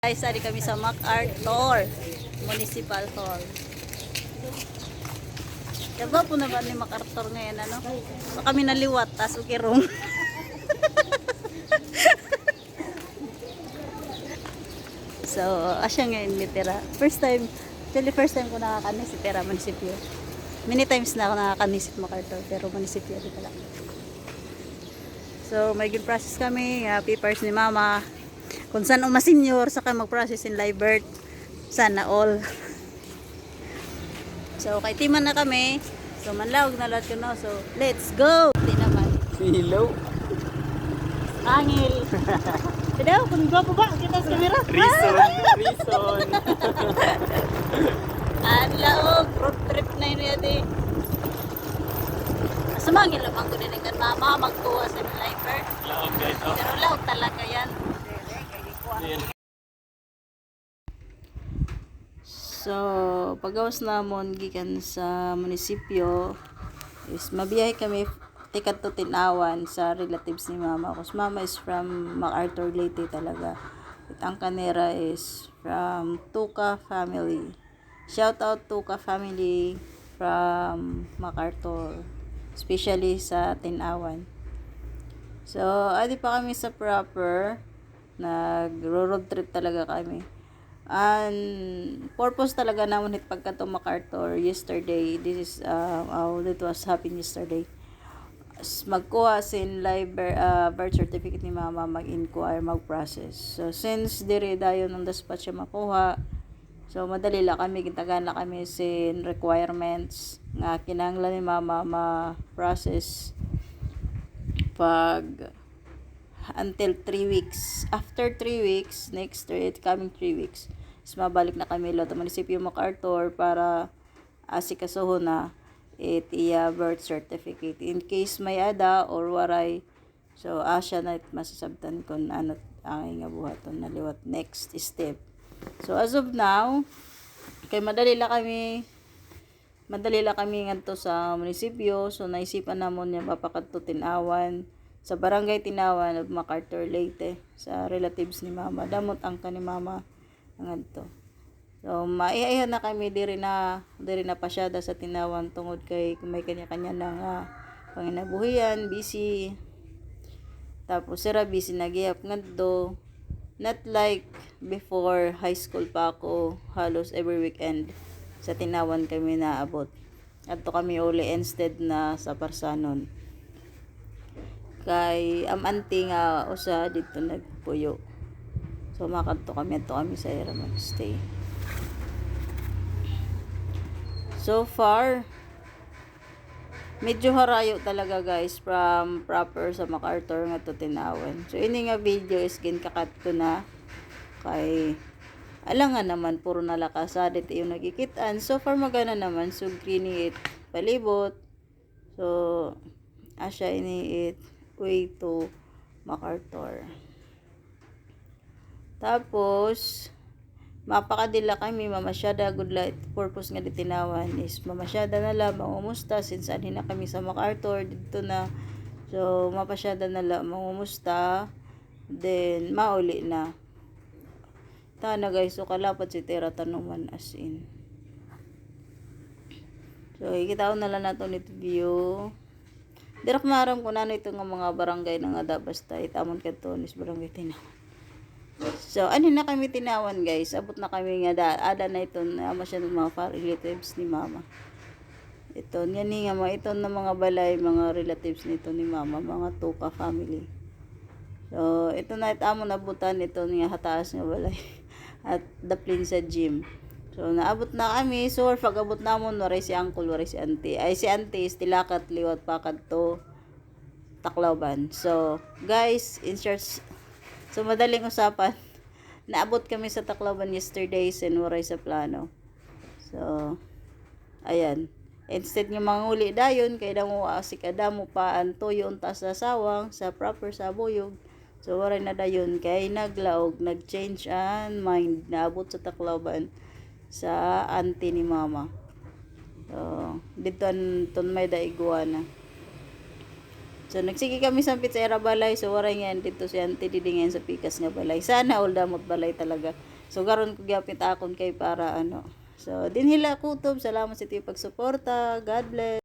Guys, ari kami sa MacArthur Municipal Hall. Diba po naman ni MacArthur ngayon, ano? So, kami naliwat, tas ukirong. So, asya ngayon mitira. First time ko nakakanis si Tera Munisipyo. Many times na ako nakakanisip MacArthur, pero Munisipyo dito lang. So, may good process kami. Papers ni Mama. Kung saan senior saka mag-process in live birth. Sana all. So, kay timan na kami. So, manlawag na lahat ko na. So, let's go! Hindi naman. Hello. Angil. Tidak, kung gwapo ba? Kita sa kamera. Reason. Ang laog. Road trip na yun yati. Sumangil naman ko din ang mama. Magtuwa sa live birth. Laog guys. Oh. Pero laog talaga yan. So, pagawas namon gikan sa munisipyo is mabiyahe kami tikat to Tinawan sa relatives ni Mama. Kasi Mama is from MacArthur Leyte talaga. At ang kanera is from Tuka family. Shout out Tuka family from MacArthur. Especially sa Tinawan. So, adi pa kami sa proper. Nag-road trip talaga kami. And purpose talaga naman hit pagka to MacArthur yesterday. This is it was happened yesterday. Magkuha sin live birth certificate ni Mama, mag-inquire, mag-process. So since dire dayon ng dispatch siya makuha, so madali la kami, gitagan la kami sin requirements nga kinahanglan ni Mama ma-process pag until 3 weeks. After 3 weeks, next coming 3 weeks, is mabalik na kami lo to munisipyo MacArthur para asikasuho na iya birth certificate. In case may ada or waray, so asya na masasabtan kung ano ang nga buhaton na liwat next step. So as of now, kay madali la kami ngadto sa munisipyo. So naisipan namon niya papakadto Tinawan sa barangay Tinawan of MacArthur Leyte sa relatives ni Mama. Damot ang ni Mama ngadto. So maiayan na kami diri na pasyada sa Tinawan tungod kay may kanya-kanya ng panginabuhian, busy. Tapos sira busy nagihap ngadto. Not like before high school pa ako, halos every weekend sa Tinawan kami naabot. Adto kami uli instead na sa Parsanon. Kay auntie nga usa dito nagpuyo. So makadto kami sa ira magstay. So far medyo harayo talaga guys from proper sa MacArthur nga to Tinawan. So ini nga video is ginkakat ko na kay alangan naman puro nalakasad ito yung nagikitaan. So far magana naman so green it palibot. So asya ini it way to MacArthur. Tapos mapakadila kami mamasyada good light purpose nga di Tinawan is mamasyada na lang mangumusta since ani na kami sa MacArthur dito na. So mapasyada na lang mangumusta then mauli na tana guys. So kalapat si Tera tanuman as in. So ikitaw na lang nato nito view. Dirak maram ko na ito nga mga barangay na nga basta itamon kadto nis barangay Tinawan. So ano na kami Tinawan guys, abot na kami nga ada na ito na masya ng mga relatives ni Mama. Ito nga ni nga mga ito na mga balay mga relatives nito ni Mama, mga Tuka family. So ito na itamon abutan ito nga hataas nga balay at daplin sa gym. So naabot na kami. So pag abot namon waray si uncle, waray si auntie. Ay si auntie is tilakat liwat pa kadto Tacloban. So guys, in short, so madaling usapan, naabot kami sa Tacloban yesterday and waray sa plano. So ayan, instead nga manguli dayon kay damo asik adamo pa antoyo unta sa sawang sa proper sa buyog. So waray na dayon kay naglaog, nag-change an mind, naabot sa Tacloban sa auntie ni Mama. So dito ton may daiguana. So nagsige kami sa Pizzeria balay, so waray nga dito si auntie didingan sa pikas nga balay. Sana all damot balay talaga. So garon ko gyapit akon kay para ano. So dinhila kutob, salamat sa tiyo pagsuporta. God bless.